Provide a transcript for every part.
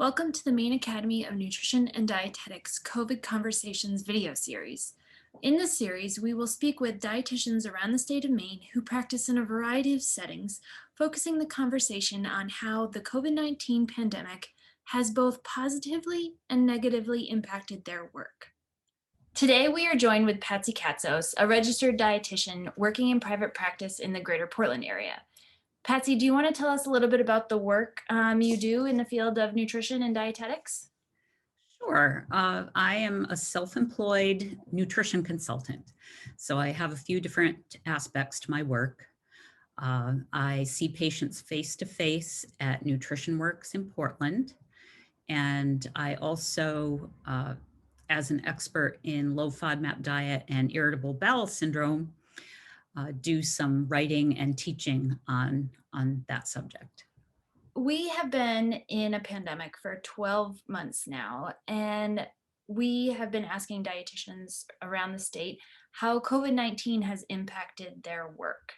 Welcome to the Maine Academy of Nutrition and Dietetics COVID Conversations video series. In this series, we will speak with dietitians around the state of Maine who practice in a variety of settings, focusing the conversation on how the COVID-19 pandemic has both positively and negatively impacted their work. Today, we are joined with Patsy Katzos, a registered dietitian working in private practice in the greater Portland area. Patsy, do you want to tell us a little bit about the work you do in the field of nutrition and dietetics? Sure. I am a self-employed nutrition consultant. So I have a few different aspects to my work. I see patients face to face at Nutrition Works in Portland. And I also, as an expert in low FODMAP diet and irritable bowel syndrome, do some writing and teaching on that subject. We have been in a pandemic for 12 months now, and we have been asking dietitians around the state how COVID-19 has impacted their work.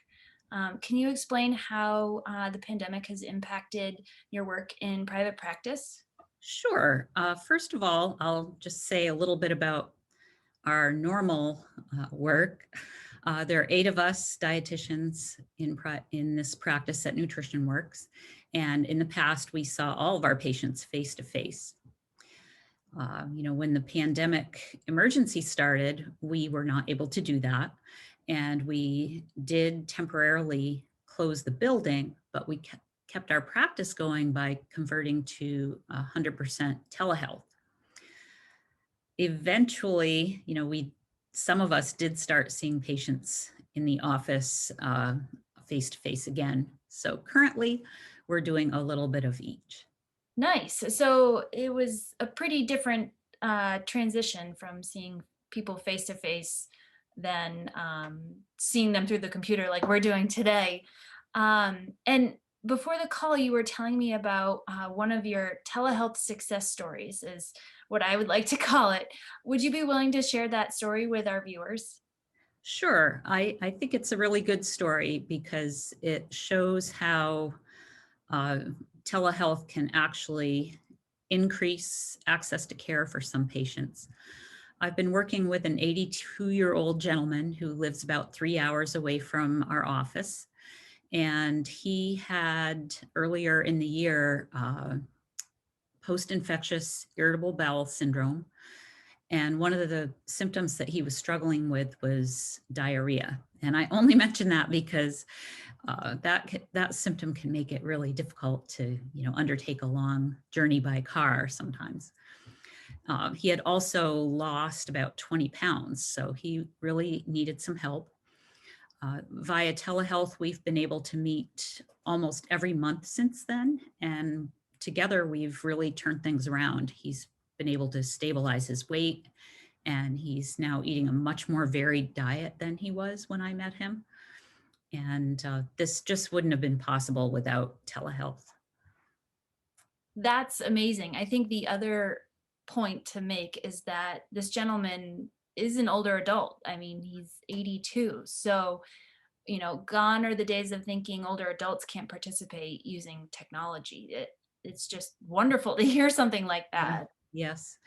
Can you explain how the pandemic has impacted your work in private practice? Sure. First of all, I'll just say a little bit about our normal work. There are 8 of us dietitians in this practice at Nutrition Works. And in the past, we saw all of our patients face to face. When the pandemic emergency started, we were not able to do that. And we did temporarily close the building, but we kept our practice going by converting to 100% telehealth. Eventually, some of us did start seeing patients in the office face to face again. So currently, we're doing a little bit of each. Nice. So it was a pretty different transition from seeing people face to face than seeing them through the computer like we're doing today. And before the call, you were telling me about one of your telehealth success stories, is what I would like to call it. Would you be willing to share that story with our viewers? Sure. I think it's a really good story because it shows how uh, telehealth can actually increase access to care for some patients. I've been working with an 82-year-old gentleman who lives about 3 hours away from our office. And he had earlier in the year post-infectious irritable bowel syndrome. And one of the symptoms that he was struggling with was diarrhea. And I only mention that because that symptom can make it really difficult to, undertake a long journey by car sometimes. He had also lost about 20 pounds, so he really needed some help. Via telehealth, we've been able to meet almost every month since then, and together we've really turned things around. He's been able to stabilize his weight, and he's now eating a much more varied diet than he was when I met him. And this just wouldn't have been possible without telehealth. That's amazing. I think the other point to make is that this gentleman is an older adult. I mean, he's 82. So, gone are the days of thinking older adults can't participate using technology. It's just wonderful to hear something like Yeah. that. Yes.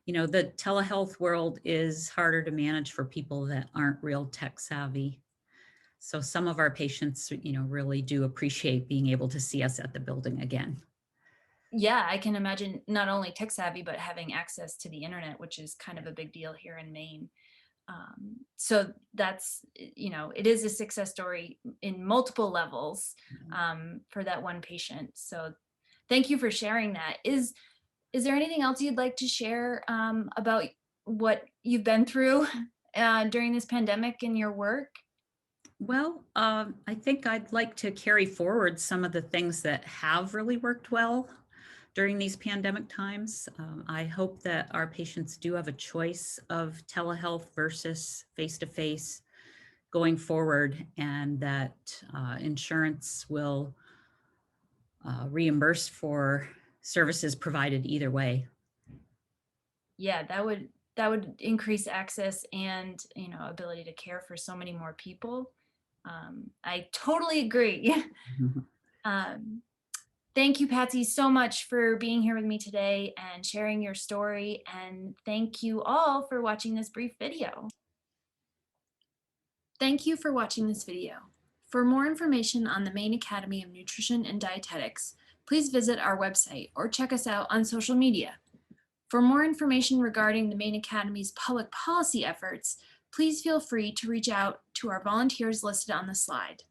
The telehealth world is harder to manage for people that aren't real tech savvy. So some of our patients, really do appreciate being able to see us at the building again. Yeah, I can imagine not only tech savvy, but having access to the internet, which is kind of a big deal here in Maine. So that's, it is a success story in multiple levels for that one patient. So thank you for sharing that. Is there anything else you'd like to share about what you've been through during this pandemic in your work? Well, I think I'd like to carry forward some of the things that have really worked well during these pandemic times. I hope that our patients do have a choice of telehealth versus face-to-face going forward, and that insurance will reimburse for services provided either way. Yeah, that would increase access and ability to care for so many more people. I totally agree. um, Thank you, Patsy, so much for being here with me today and sharing your story. And thank you all for watching this brief video. Thank you for watching this video. For more information on the Maine Academy of Nutrition and Dietetics, please visit our website or check us out on social media. For more information regarding the Maine Academy's public policy efforts, please feel free to reach out to our volunteers listed on the slide.